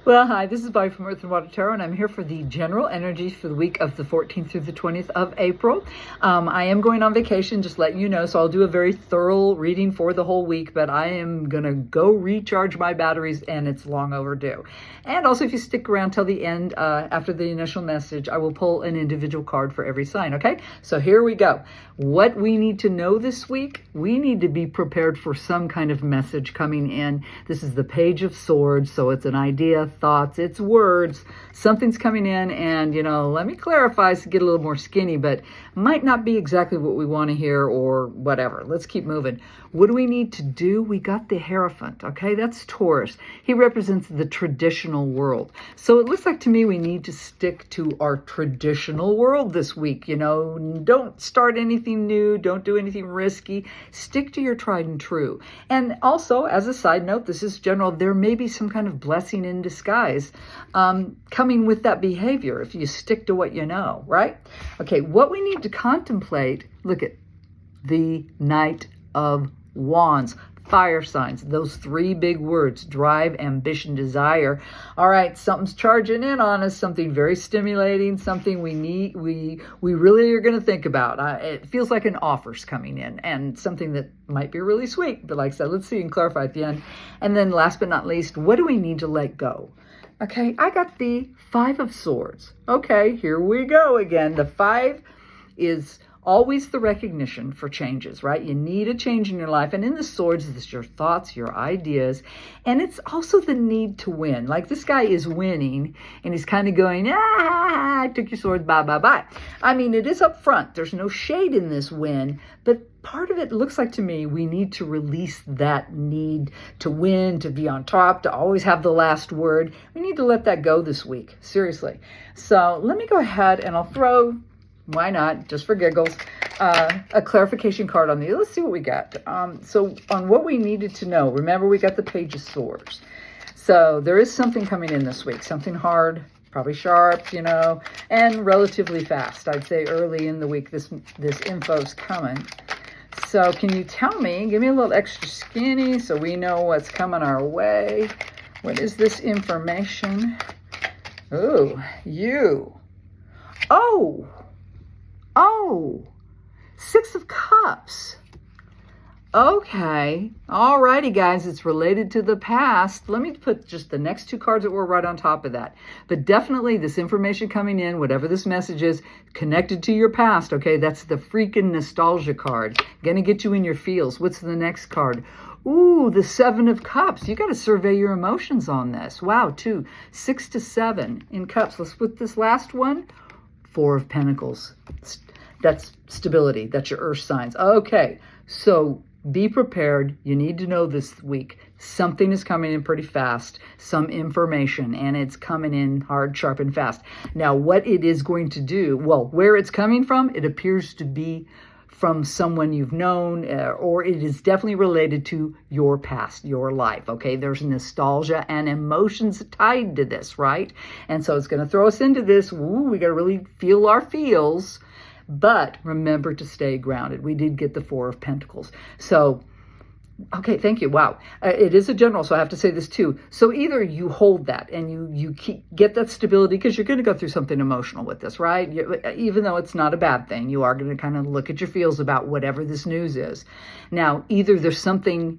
Well, hi, this is Bobby from Earth and Water Tarot, and I'm here for the general energies for the week of the 14th through the 20th of April. I am going on vacation, just letting you know, so I'll do a very thorough reading for the whole week, but I am going to go recharge my batteries, and it's long overdue. And also, if you stick around till the end, after the initial message, I will pull an individual card for every sign, okay? So here we go. What we need to know this week, we need to be prepared for some kind of message coming in. This is the Page of Swords, so it's an idea, thoughts, it's words, something's coming in, and let me clarify to get a little more skinny, but might not be exactly what we want to hear or whatever. Let's keep moving. What do we need to do? We got the Hierophant, okay? That's Taurus. He represents the traditional world. So it looks like to me we need to stick to our traditional world this week. Don't start anything new. Don't do anything risky. Stick to your tried and true. And also, as a side note, this is general, there may be some kind of blessing in disguise coming with that behavior if you stick to what you know, right? Okay, what we need to contemplate, look at the Knight of Wands, fire signs, those three big words: drive, ambition, desire. All right, something's charging in on us, something very stimulating, something we really are going to think about. It feels like an offer's coming in, and something that might be really sweet. But like I said, let's see and clarify at the end. And then last but not least, what do we need to let go? Okay, I got the Five of Swords. Okay, here we go again. The five is always the recognition for changes, right? You need a change in your life. And in the swords, it's your thoughts, your ideas, and it's also the need to win. Like this guy is winning, and he's kind of going, I took your sword, bye, bye, bye. I mean, it is up front. There's no shade in this win, but part of it looks like to me we need to release that need to win, to be on top, to always have the last word. We need to let that go this week, seriously. So let me go ahead and I'll throw, why not, just for giggles, a clarification card on the, let's see what we got. So on what we needed to know, remember we got the Page of Swords. So there is something coming in this week, something hard, probably sharp, and relatively fast. I'd say early in the week this info's coming. So can you tell me, give me a little extra skinny so we know what's coming our way. What is this information? Oh, you. Oh, Six of Cups. Okay. Alrighty, guys. It's related to the past. Let me put just the next two cards that were right on top of that. But definitely this information coming in, whatever this message is, connected to your past. Okay, that's the freaking nostalgia card. Gonna get you in your feels. What's the next card? Ooh, the Seven of Cups. You got to survey your emotions on this. Wow, 6 to 7 in cups. Let's put this last one. Four of Pentacles. That's stability. That's your earth signs. Okay, so be prepared. You need to know this week. Something is coming in pretty fast. Some information, and it's coming in hard, sharp, and fast. Now, what it is going to do, well, where it's coming from, it appears to be from someone you've known, or it is definitely related to your past, your life, okay? There's nostalgia and emotions tied to this, right? And so it's going to throw us into this. Ooh, we got to really feel our feels, but remember to stay grounded. We did get the Four of Pentacles. So, okay, thank you. Wow. It is a general, so I have to say this too. So either you hold that and you get that stability, because you're going to go through something emotional with this, right? Even though it's not a bad thing, you are going to kind of look at your feels about whatever this news is. Now, either there's something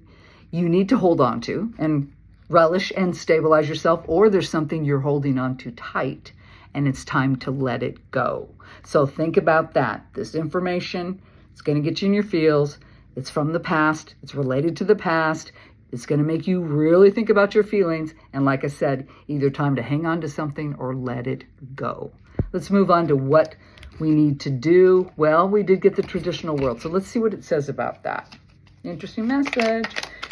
you need to hold on to and relish and stabilize yourself, or there's something you're holding on to tight and it's time to let it go. So think about that. This information, it's going to get you in your feels. It's from the past. It's related to the past. It's going to make you really think about your feelings. And like I said, either time to hang on to something or let it go. Let's move on to what we need to do. Well, we did get the traditional world. So let's see what it says about that. Interesting message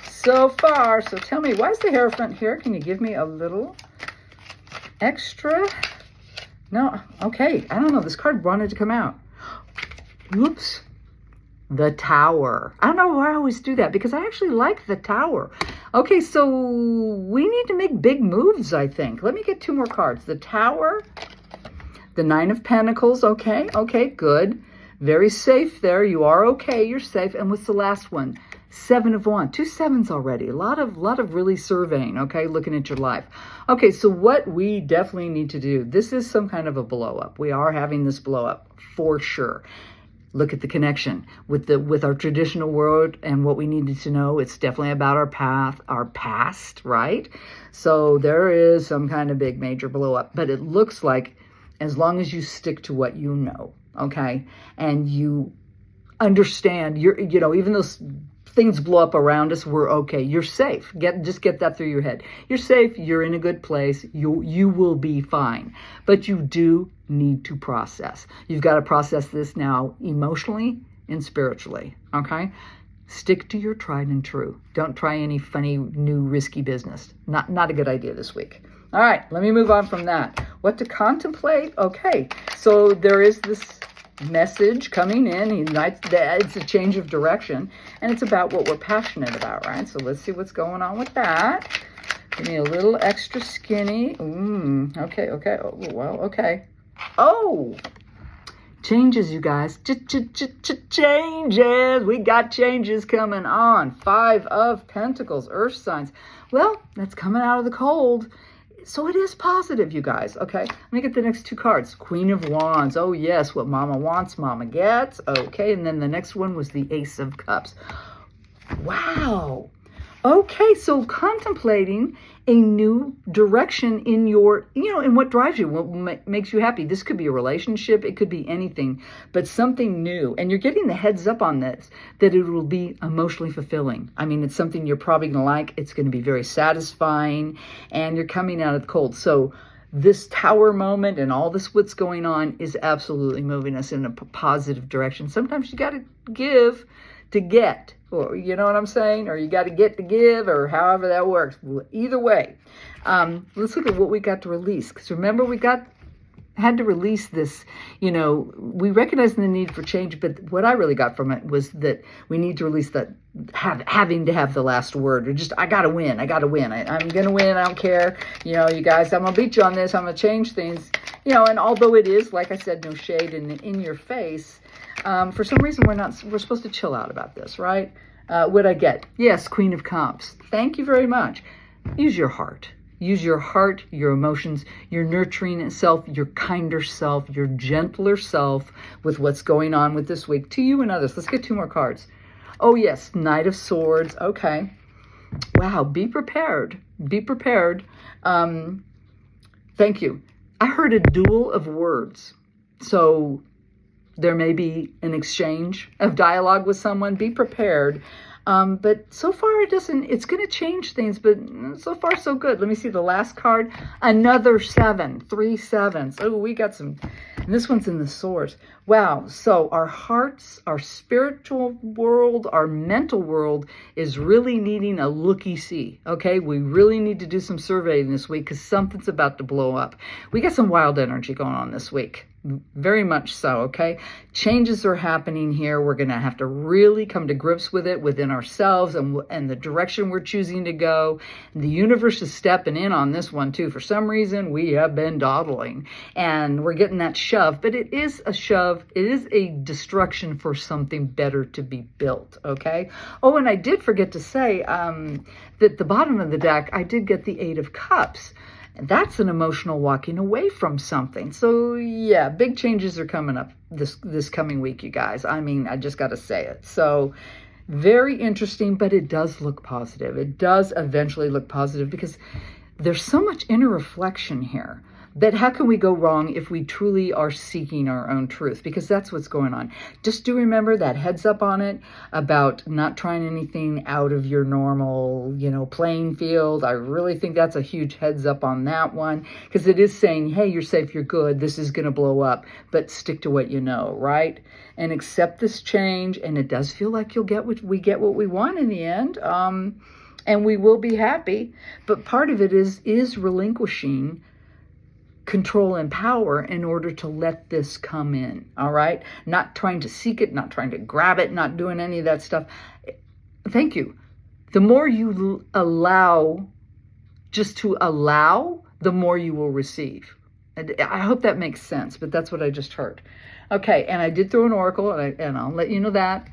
so far. So tell me, why is the Hierophant here? Can you give me a little extra? No. Okay. I don't know. This card wanted to come out. Whoops. The Tower. I don't know why I always do that, because I actually like the Tower. Okay, so we need to make big moves, I think. Let me get two more cards. The Tower, the Nine of Pentacles. Okay, good. Very safe there. You are okay. You're safe. And what's the last one? Seven of Wands, 2 sevens already. A lot of really surveying, okay, looking at your life. Okay, so what we definitely need to do, this is some kind of a blow up. We are having this blow up for sure. Look at the connection with our traditional world and what we needed to know. It's definitely about our path, our past, right? So there is some kind of big major blow up, but it looks like as long as you stick to what you know, okay, and you understand, even those things blow up around us, we're okay. You're safe. Just get that through your head. You're safe. You're in a good place. You will be fine. But you do need to process. You've got to process this now emotionally and spiritually. Okay? Stick to your tried and true. Don't try any funny, new, risky business. Not a good idea this week. All right, let me move on from that. What to contemplate? Okay, so there is this message coming in. It's a change of direction, and it's about what we're passionate about, right? So let's see what's going on with that. Give me a little extra skinny. Okay. Oh, well, okay. Oh, changes, you guys. Changes. We got changes coming on. 5 of Pentacles, Earth signs. Well, that's coming out of the cold. So it is positive, you guys. Okay, let me get the next 2 cards. Queen of Wands. Oh, yes, what mama wants, mama gets. Okay, and then the next one was the Ace of Cups. Wow. Okay, so contemplating a new direction in your, in what drives you, what makes you happy. This could be a relationship, it could be anything, but something new. And you're getting the heads up on this, that it will be emotionally fulfilling. I mean, it's something you're probably going to like. It's going to be very satisfying, and you're coming out of the cold. So this tower moment and all this what's going on is absolutely moving us in a positive direction. Sometimes you got to give to get, or you know what I'm saying? Or you got to get to give, or however that works. Either way, let's look at what we got to release. Because remember, we had to release this, we recognize the need for change, but what I really got from it was that we need to release that having to have the last word, or just, I got to win. I'm going to win. I don't care. You guys, I'm going to beat you on this. I'm going to change things, and although it is, like I said, no shade in your face, for some reason, we're supposed to chill out about this, right? What I get? Yes, Queen of Cups. Thank you very much. Use your heart. Use your heart, your emotions, your nurturing self, your kinder self, your gentler self with what's going on with this week to you and others. Let's get 2 more cards. Oh, yes, Knight of Swords. Okay. Wow, be prepared. Be prepared. Thank you. I heard a duel of words. So there may be an exchange of dialogue with someone. Be prepared. But so far it's going to change things, but so far so good. Let me see the last card. Another 7, 3 sevens. Oh, we got some, and this one's in the Swords. Wow. So our hearts, our spiritual world, our mental world is really needing a looky-see. Okay. We really need to do some surveying this week because something's about to blow up. We got some wild energy going on this week. Very much so, okay? Changes are happening here. We're going to have to really come to grips with it within ourselves and the direction we're choosing to go. And the universe is stepping in on this one, too. For some reason, we have been dawdling, and we're getting that shove. But it is a shove. It is a destruction for something better to be built, okay? Oh, and I did forget to say that the bottom of the deck, I did get the 8 of Cups. That's an emotional walking away from something. So yeah, big changes are coming up this coming week, you guys. I mean, I just got to say it. So very interesting, but it does look positive. It does eventually look positive because there's so much inner reflection here. That how can we go wrong if we truly are seeking our own truth? Because that's what's going on. Just do remember that heads up on it about not trying anything out of your normal, playing field. I really think that's a huge heads up on that one because it is saying, hey, you're safe, you're good. This is going to blow up, but stick to what you know, right? And accept this change. And it does feel like we get what we want in the end. And we will be happy. But part of it is relinquishing control and power in order to let this come in, all right? Not trying to seek it, not trying to grab it, not doing any of that stuff. Thank you. The more you allow, just to allow, the more you will receive. And I hope that makes sense, but that's what I just heard. Okay, and I did throw an oracle, and I'll let you know that.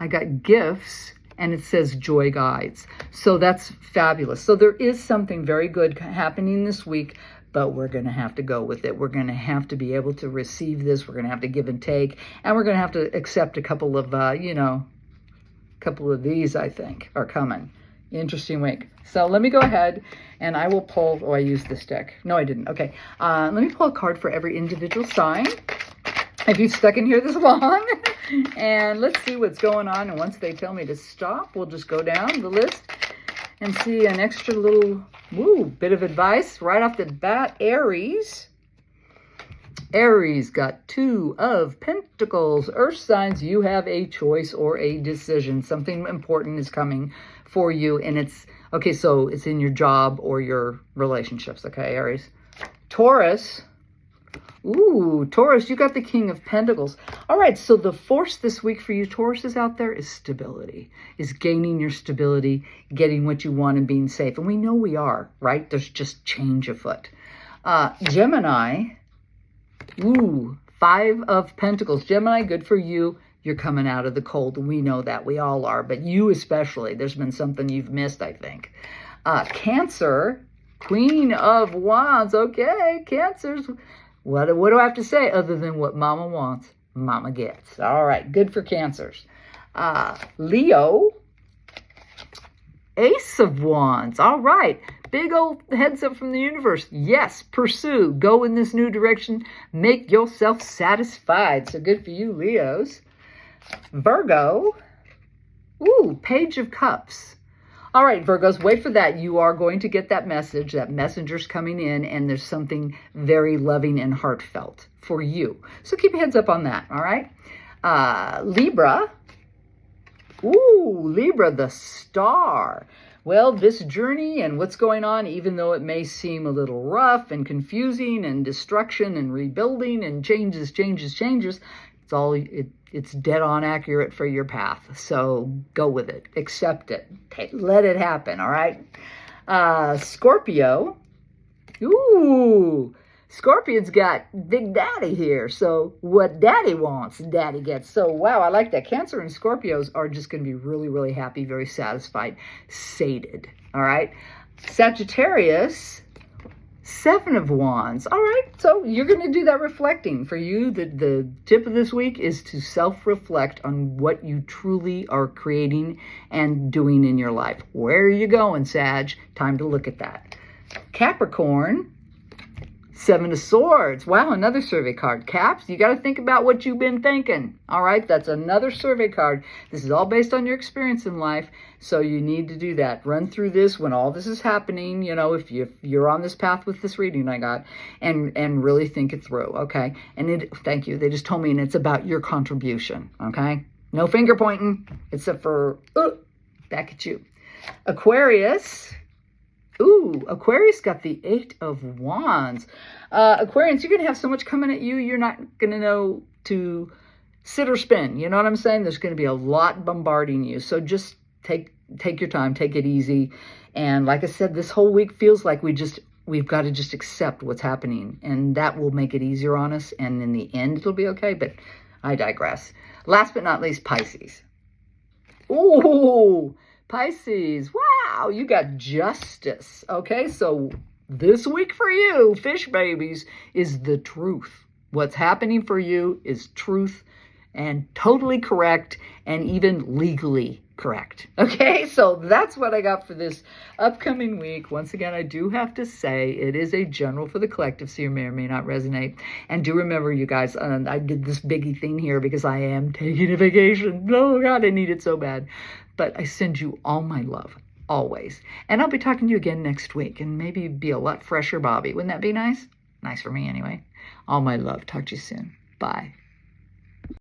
I got gifts and it says joy guides. So that's fabulous. So there is something very good happening this week, but we're going to have to go with it. We're going to have to be able to receive this. We're going to have to give and take, and we're going to have to accept a couple of, couple of these, I think, are coming. Interesting week. So let me go ahead and I will pull, I used this deck. No, I didn't. Okay. Let me pull a card for every individual sign. If you've stuck in here this long, and let's see what's going on. And once they tell me to stop, we'll just go down the list and see an extra little bit of advice right off the bat. Aries. Aries got 2 of Pentacles. Earth signs, you have a choice or a decision. Something important is coming for you, and it's, okay, so it's in your job or your relationships, okay, Aries. Taurus. Ooh, Taurus, you got the King of Pentacles. All right, so the force this week for you Tauruses out there is stability, is gaining your stability, getting what you want and being safe. And we know we are, right? There's just change afoot. Gemini, ooh, 5 of Pentacles. Gemini, good for you. You're coming out of the cold. We know that. We all are, but you especially. There's been something you've missed, I think. Cancer, Queen of Wands. Okay, Cancers. What do I have to say other than what Mama wants, Mama gets? All right, good for Cancers. Leo, Ace of Wands. All right, big old heads up from the universe. Yes, pursue. Go in this new direction. Make yourself satisfied. So good for you, Leos. Virgo, ooh, Page of Cups. All right, Virgos, wait for that. You are going to get that message. That messenger's coming in, and there's something very loving and heartfelt for you. So keep your heads up on that, all right? Libra. Ooh, Libra, the Star. Well, this journey and what's going on, even though it may seem a little rough and confusing and destruction and rebuilding and changes, it's dead on accurate for your path. So go with it. Accept it. Let it happen, all right? Scorpio. Ooh, Scorpion's got Big Daddy here. So what Daddy wants, Daddy gets. So wow, I like that. Cancer and Scorpios are just going to be really, really happy, very satisfied, sated, all right? Sagittarius, 7 of Wands. All right, so you're going to do that reflecting. For you, the tip of this week is to self-reflect on what you truly are creating and doing in your life. Where are you going, Sag? Time to look at that. Capricorn, 7 of Swords. Wow, another survey card. Caps, you got to think about what you've been thinking. All right, that's another survey card. This is all based on your experience in life, so you need to do that. Run through this when all this is happening, if you're on this path with this reading I got, and really think it through, okay? And thank you. They just told me, and it's about your contribution, okay? No finger pointing, except for, back at you. Aquarius. Ooh, Aquarius got the 8 of Wands. Aquarians, you're going to have so much coming at you, you're not going to know to sit or spin. You know what I'm saying? There's going to be a lot bombarding you. So just take your time, take it easy. And like I said, this whole week feels like we've got to just accept what's happening. And that will make it easier on us. And in the end, it'll be okay. But I digress. Last but not least, Pisces. Ooh, Pisces, wow, you got Justice. Okay, so this week for you, fish babies, is the truth. What's happening for you is truth and totally correct and even legally correct. Okay, so that's what I got for this upcoming week. Once again, I do have to say it is a general for the collective, so you may or may not resonate. And do remember, you guys, I did this biggie thing here because I am taking a vacation. Oh, God, I need it so bad. But I send you all my love, always. And I'll be talking to you again next week and maybe be a lot fresher Bobby. Wouldn't that be nice? Nice for me anyway. All my love. Talk to you soon. Bye.